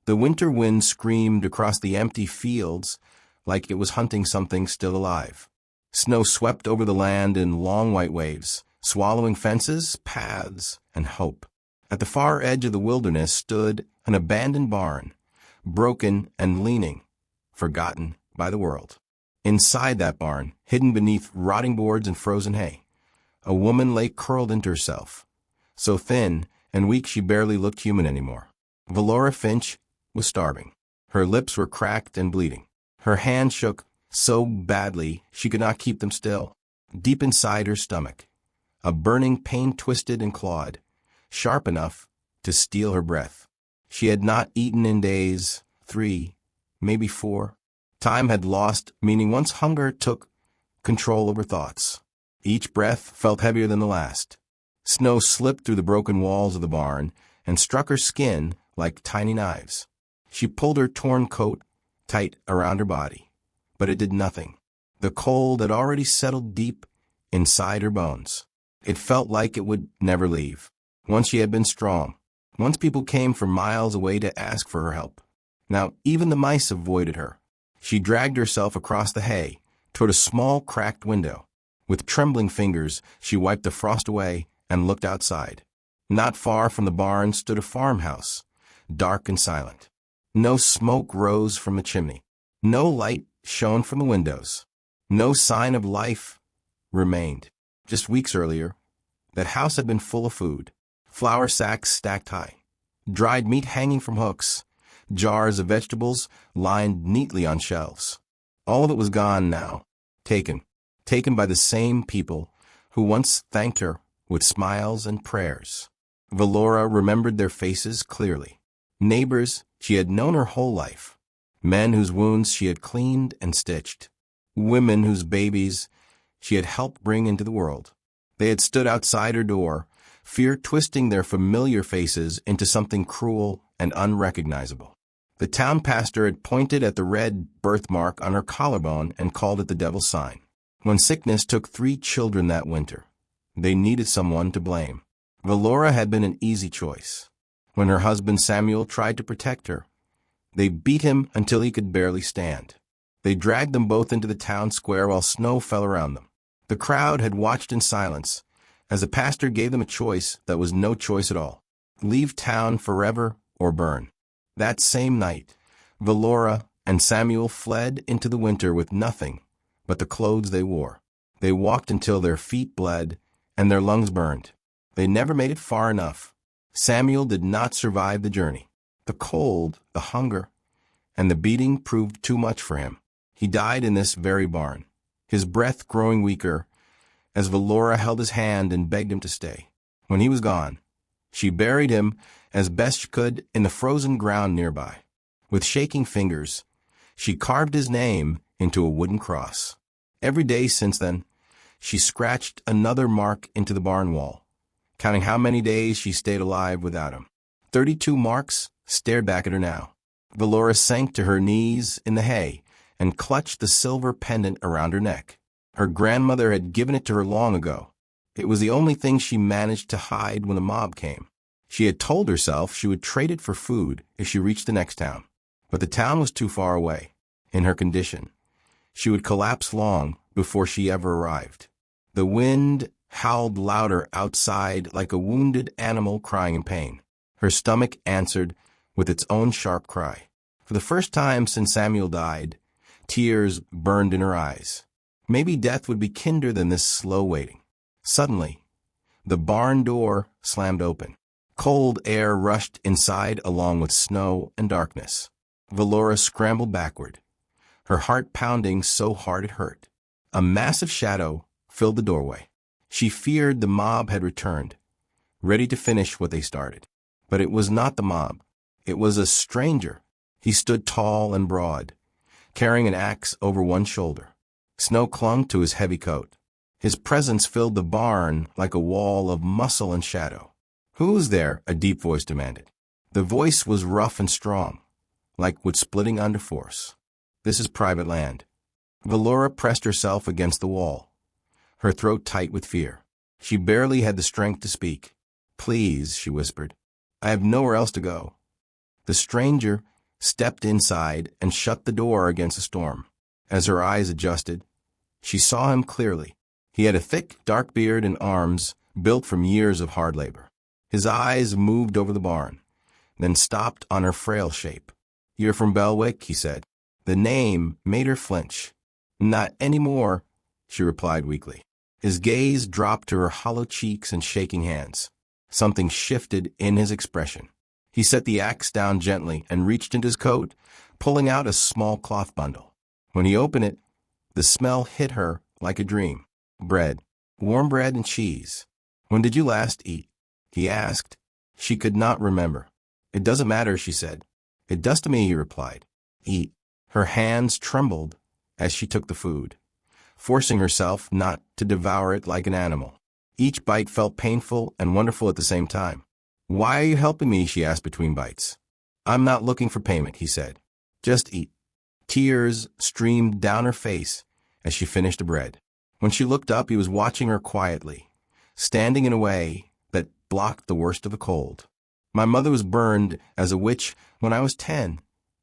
The winter wind screamed across the empty fields like it was hunting something still alive. Snow swept over the land in long white waves, swallowing fences, paths, and hope. At the far edge of the wilderness stood an abandoned barn, broken and leaning, forgotten by the world. Inside that barn, hidden beneath rotting boards and frozen hay, a woman lay curled into herself, so thin and weak she barely looked human anymore. Valora Finch was starving. Her lips were cracked and bleeding. Her hands shook so badly she could not keep them still. Deep inside her stomach, a burning pain twisted and clawed, sharp enough to steal her breath. She had not eaten in days, 3, maybe 4. Time had lost meaning once hunger took control over thoughts. Each breath felt heavier than the last. Snow slipped through the broken walls of the barn and struck her skin like tiny knives. She pulled her torn coat tight around her body, but it did nothing. The cold had already settled deep inside her bones. It felt like it would never leave. Once she had been strong. Once people came from miles away to ask for her help. Now even the mice avoided her. She dragged herself across the hay toward a small cracked window. With trembling fingers, she wiped the frost away and looked outside. Not far from the barn stood a farmhouse, dark and silent. No smoke rose from the chimney. No light shone from the windows. No sign of life remained. Just weeks earlier, that house had been full of food. Flour sacks stacked high, dried meat hanging from hooks, jars of vegetables lined neatly on shelves. All of it was gone now, taken by the same people who once thanked her with smiles and prayers. Valora remembered their faces clearly. Neighbors she had known her whole life. Men whose wounds she had cleaned and stitched. Women whose babies she had helped bring into the world. They had stood outside her door, fear twisting their familiar faces into something cruel and unrecognizable. The town pastor had pointed at the red birthmark on her collarbone and called it the devil's sign. When sickness took 3 children that winter, they needed someone to blame. Valora had been an easy choice. When her husband Samuel tried to protect her, they beat him until he could barely stand. They dragged them both into the town square while snow fell around them. The crowd had watched in silence as the pastor gave them a choice that was no choice at all. Leave town forever or burn. That same night, Valora and Samuel fled into the winter with nothing but the clothes they wore. They walked until their feet bled and their lungs burned. They never made it far enough. Samuel did not survive the journey. The cold, the hunger, and the beating proved too much for him. He died in this very barn, his breath growing weaker as Valora held his hand and begged him to stay. When he was gone, she buried him as best she could in the frozen ground nearby. With shaking fingers, she carved his name into a wooden cross. Every day since then, she scratched another mark into the barn wall, counting how many days she stayed alive without him. 32 marks stared back at her now. Valora sank to her knees in the hay and clutched the silver pendant around her neck. Her grandmother had given it to her long ago. It was the only thing she managed to hide when the mob came. She had told herself she would trade it for food if she reached the next town. But the town was too far away. In her condition, she would collapse long before she ever arrived. The wind howled louder outside like a wounded animal crying in pain. Her stomach answered with its own sharp cry. For the first time since Samuel died, tears burned in her eyes. Maybe death would be kinder than this slow waiting. Suddenly, the barn door slammed open. Cold air rushed inside along with snow and darkness. Valora scrambled backward, her heart pounding so hard it hurt. A massive shadow filled the doorway. She feared the mob had returned, ready to finish what they started. But it was not the mob. It was a stranger. He stood tall and broad, carrying an axe over one shoulder. Snow clung to his heavy coat. His presence filled the barn like a wall of muscle and shadow. "Who's there?" a deep voice demanded. The voice was rough and strong, like wood splitting under force. "This is private land." Valora pressed herself against the wall, her throat tight with fear. She barely had the strength to speak. "Please," she whispered. "I have nowhere else to go." The stranger stepped inside, and shut the door against a storm. As her eyes adjusted, she saw him clearly. He had a thick, dark beard and arms built from years of hard labor. His eyes moved over the barn, then stopped on her frail shape. "You're from Belwick," he said. The name made her flinch. "Not anymore," she replied weakly. His gaze dropped to her hollow cheeks and shaking hands. Something shifted in his expression. He set the axe down gently and reached into his coat, pulling out a small cloth bundle. When he opened it, the smell hit her like a dream. Bread. Warm bread and cheese. "When did you last eat?" he asked. She could not remember. "It doesn't matter," she said. "It does to me," he replied. "Eat." Her hands trembled as she took the food, forcing herself not to devour it like an animal. Each bite felt painful and wonderful at the same time. "Why are you helping me?" she asked between bites. "I'm not looking for payment," he said. "Just eat." Tears streamed down her face as she finished the bread. When she looked up, he was watching her quietly, standing in a way that blocked the worst of the cold. "My mother was burned as a witch when I was 10,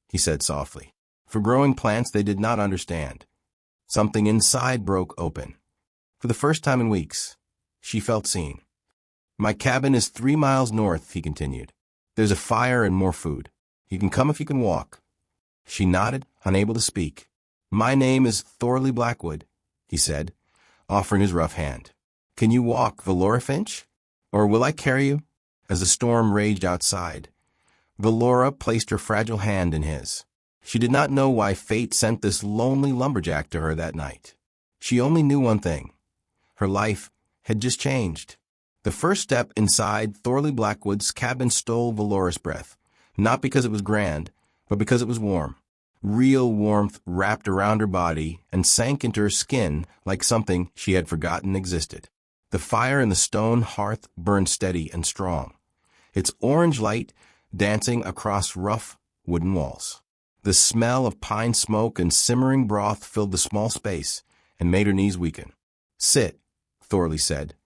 he said softly. For growing plants they did not understand. Something inside broke open. For the first time in weeks, she felt seen. "My cabin is 3 miles north," he continued. "There's a fire and more food. You can come if you can walk." She nodded, unable to speak. "My name is Thorley Blackwood," he said, offering his rough hand. "Can you walk, Valora Finch? Or will I carry you?" As the storm raged outside, Valora placed her fragile hand in his. She did not know why fate sent this lonely lumberjack to her that night. She only knew one thing. Her life had just changed. The first step inside Thorley Blackwood's cabin stole Valora's breath, not because it was grand, but because it was warm. Real warmth wrapped around her body and sank into her skin like something she had forgotten existed. The fire in the stone hearth burned steady and strong, its orange light dancing across rough wooden walls. The smell of pine smoke and simmering broth filled the small space and made her knees weaken. "Sit," Thorley said,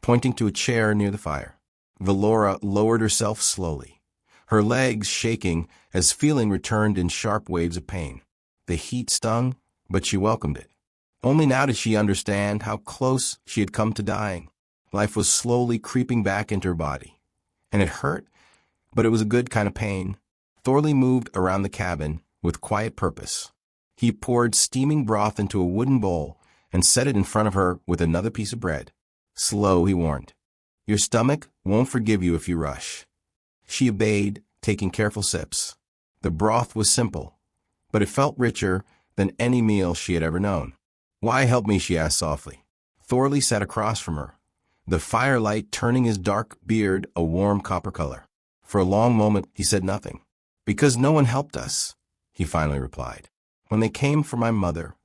pointing to a chair near the fire. Valora lowered herself slowly, her legs shaking as feeling returned in sharp waves of pain. The heat stung, but she welcomed it. Only now did she understand how close she had come to dying. Life was slowly creeping back into her body. And it hurt, but it was a good kind of pain. Thorley moved around the cabin with quiet purpose. He poured steaming broth into a wooden bowl and set it in front of her with another piece of bread. "Slow," he warned. "Your stomach won't forgive you if you rush." She obeyed, taking careful sips. The broth was simple, but it felt richer than any meal she had ever known. "Why help me?" she asked softly. Thorley sat across from her, the firelight turning his dark beard a warm copper color. For a long moment he said nothing. "Because no one helped us," he finally replied. "When they came for my mother."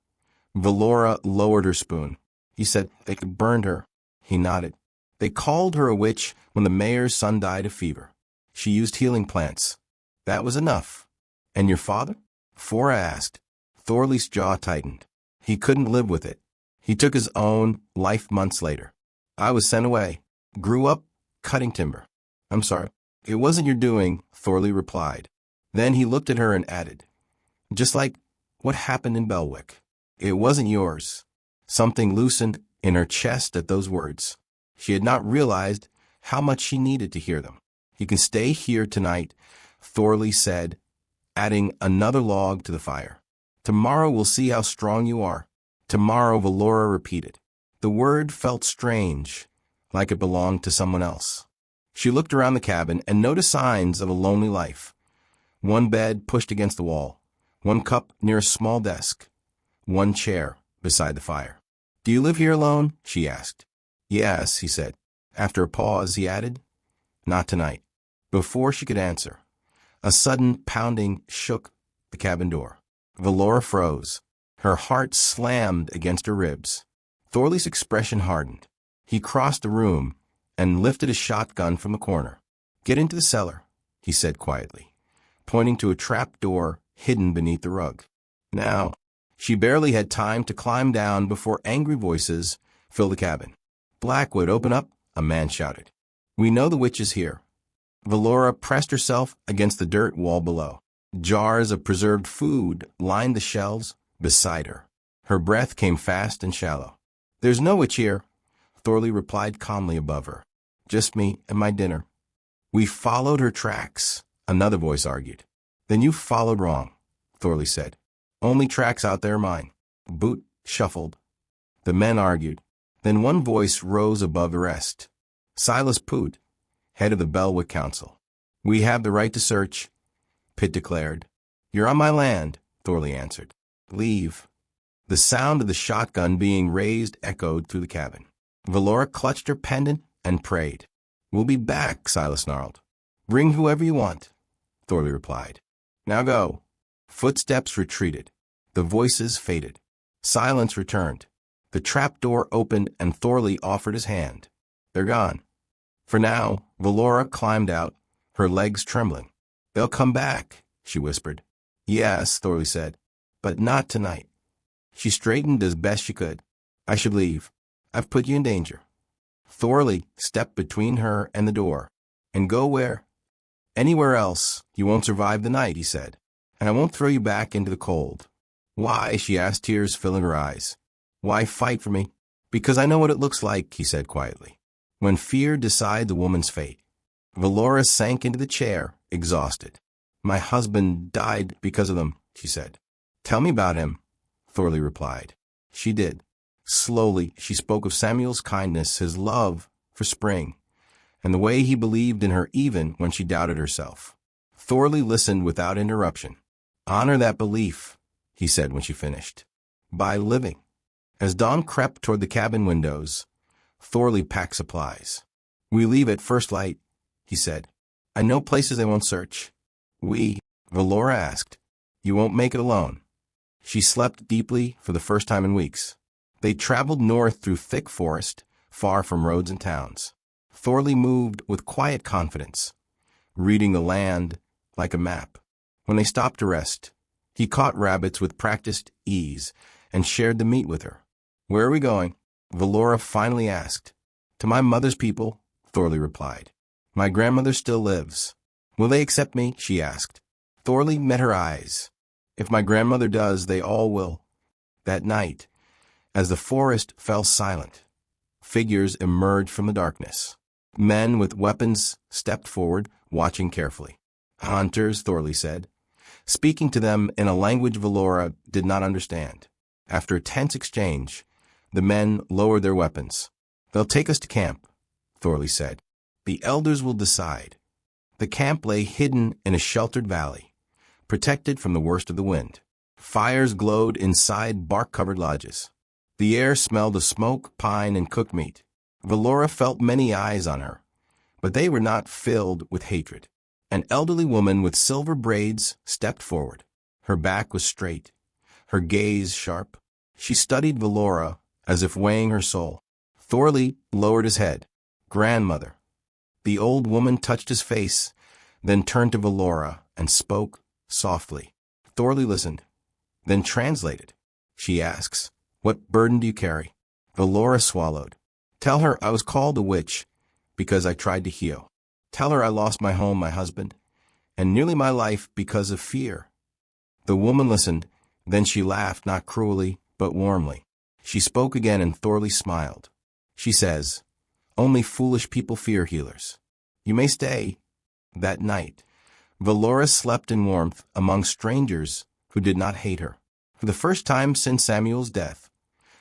Valora lowered her spoon. He said they could burn her. He nodded. "They called her a witch when the mayor's son died of fever. She used healing plants. That was enough." "And your father?" Fora asked. Thorley's jaw tightened. He couldn't live with it. He took his own life months later. "I was sent away. Grew up cutting timber." "I'm sorry." "It wasn't your doing," Thorley replied. Then he looked at her and added, "Just like what happened in Belwick. It wasn't yours." Something loosened in her chest at those words. She had not realized how much she needed to hear them. "You can stay here tonight," Thorley said, adding another log to the fire. "Tomorrow we'll see how strong you are." "Tomorrow," Valora repeated. The word felt strange, like it belonged to someone else. She looked around the cabin and noticed signs of a lonely life. One bed pushed against the wall, one cup near a small desk, one chair beside the fire. "Do you live here alone?" she asked. "Yes," he said. After a pause, he added, "Not tonight." Before she could answer, a sudden pounding shook the cabin door. Valora froze. Her heart slammed against her ribs. Thorley's expression hardened. He crossed the room and lifted a shotgun from the corner. "Get into the cellar," he said quietly, pointing to a trap door hidden beneath the rug. Now, she barely had time to climb down before angry voices filled the cabin. "Blackwood, open up," a man shouted. "We know the witch is here." Valora pressed herself against the dirt wall below. Jars of preserved food lined the shelves beside her. Her breath came fast and shallow. "There's no witch here," Thorley replied calmly above her. "Just me and my dinner." "We followed her tracks," another voice argued. "Then you followed wrong," Thorley said. "Only tracks out there are mine." Boot shuffled. The men argued. Then one voice rose above the rest. Silas Poot, head of the Belwick Council. "We have the right to search," Pitt declared. "You're on my land," Thorley answered. "Leave." The sound of the shotgun being raised echoed through the cabin. Valora clutched her pendant and prayed. "We'll be back," Silas snarled. "Bring whoever you want," Thorley replied. "Now go." Footsteps retreated. The voices faded. Silence returned. The trap door opened and Thorley offered his hand. "They're gone." For now, Valora climbed out, her legs trembling. "They'll come back," she whispered. "Yes," Thorley said, "but not tonight." She straightened as best she could. "I should leave. I've put you in danger." Thorley stepped between her and the door. "And go where?" "Anywhere else. You won't survive the night," he said. "And I won't throw you back into the cold." "Why?" she asked, tears filling her eyes. "Why fight for me?" "Because I know what it looks like," he said quietly, "when fear decides a woman's fate." Valora sank into the chair, exhausted. "My husband died because of them," she said. "Tell me about him," Thorley replied. She did. Slowly, she spoke of Samuel's kindness, his love for spring, and the way he believed in her even when she doubted herself. Thorley listened without interruption. "Honor that belief," he said when she finished, "by living." As dawn crept toward the cabin windows, Thorley packed supplies. "We leave at first light," he said. "I know places they won't search." "We?" Valora asked. "You won't make it alone." She slept deeply for the first time in weeks. They traveled north through thick forest, far from roads and towns. Thorley moved with quiet confidence, reading the land like a map. When they stopped to rest, he caught rabbits with practiced ease and shared the meat with her. "Where are we going?" Valora finally asked. "To my mother's people," Thorley replied. "My grandmother still lives." "Will they accept me?" she asked. Thorley met her eyes. "If my grandmother does, they all will." That night, as the forest fell silent, figures emerged from the darkness. Men with weapons stepped forward, watching carefully. "Hunters," Thorley said, speaking to them in a language Valora did not understand. After a tense exchange, the men lowered their weapons. "They'll take us to camp," Thorley said. "The elders will decide." The camp lay hidden in a sheltered valley, protected from the worst of the wind. Fires glowed inside bark-covered lodges. The air smelled of smoke, pine, and cooked meat. Valora felt many eyes on her, but they were not filled with hatred. An elderly woman with silver braids stepped forward. Her back was straight, her gaze sharp. She studied Valora as if weighing her soul. Thorley lowered his head. "Grandmother." The old woman touched his face, then turned to Valora and spoke softly. Thorley listened, then translated. She asks, "What burden do you carry?" Valora swallowed. "Tell her I was called a witch because I tried to heal. Tell her I lost my home, my husband, and nearly my life because of fear." The woman listened, then she laughed, not cruelly, but warmly. She spoke again and Thorley smiled. She says, "Only foolish people fear healers. You may stay." That night, Valora slept in warmth among strangers who did not hate her. For the first time since Samuel's death,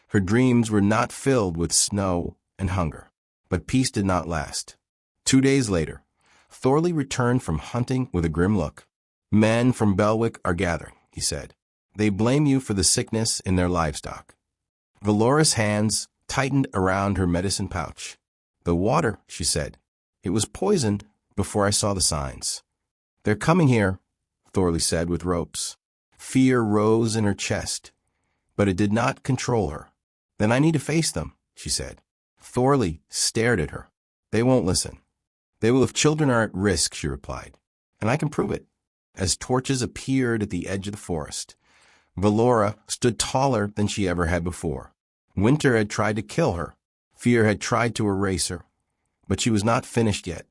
her dreams were not filled with snow and hunger. But peace did not last. 2 days later, Thorley returned from hunting with a grim look. "Men from Belwick are gathering," he said. "They blame you for the sickness in their livestock." Valora's hands tightened around her medicine pouch. "The water," she said. "It was poisoned before I saw the signs." "They're coming here," Thorley said with ropes. Fear rose in her chest, but it did not control her. "Then I need to face them," she said. Thorley stared at her. "They won't listen." "They will if children are at risk," she replied. "And I can prove it." As torches appeared at the edge of the forest, Valora stood taller than she ever had before. Winter had tried to kill her. Fear had tried to erase her. But she was not finished yet.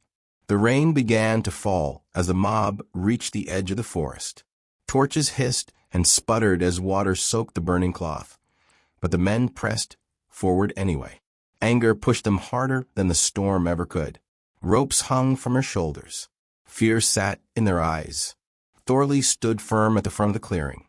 The rain began to fall as the mob reached the edge of the forest. Torches hissed and sputtered as water soaked the burning cloth. But the men pressed forward anyway. Anger pushed them harder than the storm ever could. Ropes hung from her shoulders. Fear sat in their eyes. Thorley stood firm at the front of the clearing,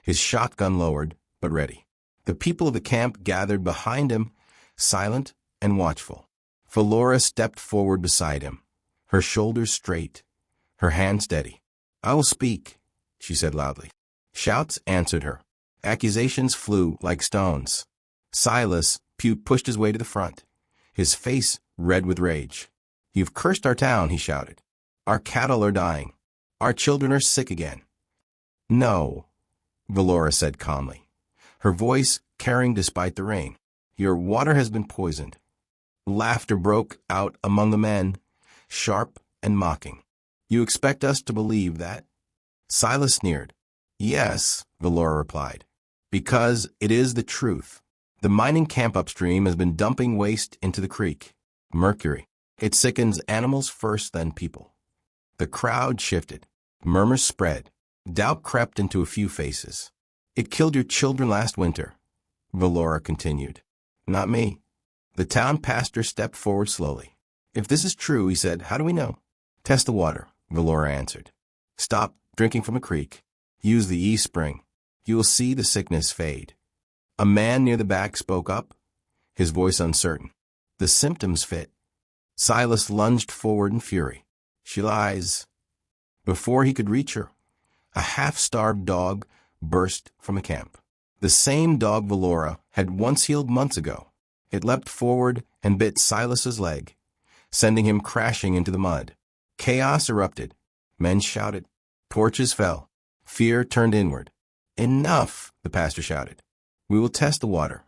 his shotgun lowered, but ready. The people of the camp gathered behind him, silent and watchful. Valora stepped forward beside him, her shoulders straight, her hand steady. "I will speak," she said loudly. Shouts answered her. Accusations flew like stones. Silas pushed his way to the front, his face red with rage. "You've cursed our town," he shouted. "Our cattle are dying. Our children are sick again." "No," Valora said calmly, her voice carrying despite the rain. "Your water has been poisoned." Laughter broke out among the men, sharp and mocking. "You expect us to believe that?" Silas sneered. "Yes," Valora replied, "because it is the truth. The mining camp upstream has been dumping waste into the creek. Mercury. It sickens animals first, then people." The crowd shifted. Murmurs spread. Doubt crept into a few faces. "It killed your children last winter," Valora continued. "Not me." The town pastor stepped forward slowly. "If this is true," he said, "how do we know?" "Test the water," Valora answered. "Stop drinking from a creek. Use the East Spring. You will see the sickness fade." A man near the back spoke up, his voice uncertain. "The symptoms fit." Silas lunged forward in fury. "She lies." Before he could reach her, a half-starved dog burst from the camp. The same dog Valora had once healed months ago. It leapt forward and bit Silas's leg, sending him crashing into the mud. Chaos erupted. Men shouted. Torches fell. Fear turned inward. "Enough," the pastor shouted. "We will test the water."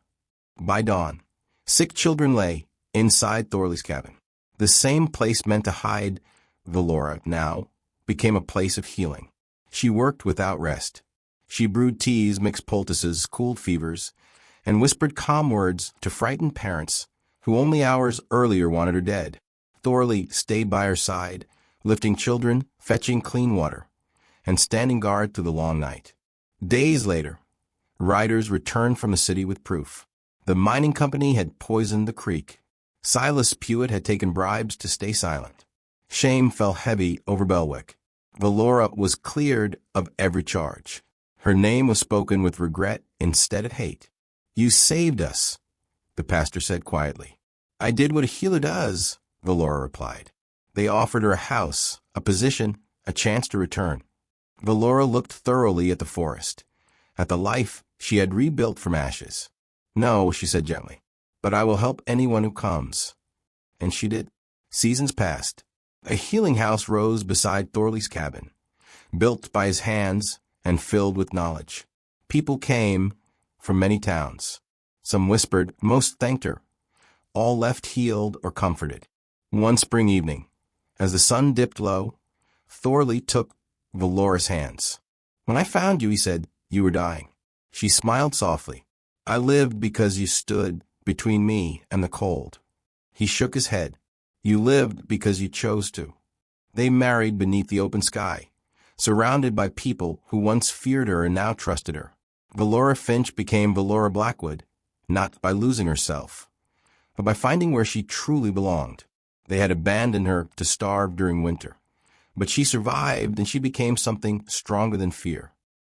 By dawn, sick children lay inside Thorley's cabin. The same place meant to hide Valora now became a place of healing. She worked without rest. She brewed teas, mixed poultices, cooled fevers, and whispered calm words to frightened parents who only hours earlier wanted her dead. Thorley stayed by her side, lifting children, fetching clean water, and standing guard through the long night. Days later, riders returned from the city with proof. The mining company had poisoned the creek. Silas Pewitt had taken bribes to stay silent. Shame fell heavy over Belwick. Valora was cleared of every charge. Her name was spoken with regret instead of hate. "You saved us," the pastor said quietly. "I did what a healer does," Valora replied. They offered her a house, a position, a chance to return. Valora looked thoroughly at the forest, at the life she had rebuilt from ashes. "No," she said gently, "but I will help anyone who comes." And she did. Seasons passed. A healing house rose beside Thorley's cabin, built by his hands and filled with knowledge. People came from many towns. Some whispered, most thanked her. All left healed or comforted. One spring evening, as the sun dipped low, Thorley took Valora's hands. "When I found you," he said, "you were dying." She smiled softly. "I lived because you stood between me and the cold." He shook his head. "You lived because you chose to." They married beneath the open sky, surrounded by people who once feared her and now trusted her. Valora Finch became Valora Blackwood, not by losing herself, but by finding where she truly belonged. They had abandoned her to starve during winter, but she survived and she became something stronger than fear.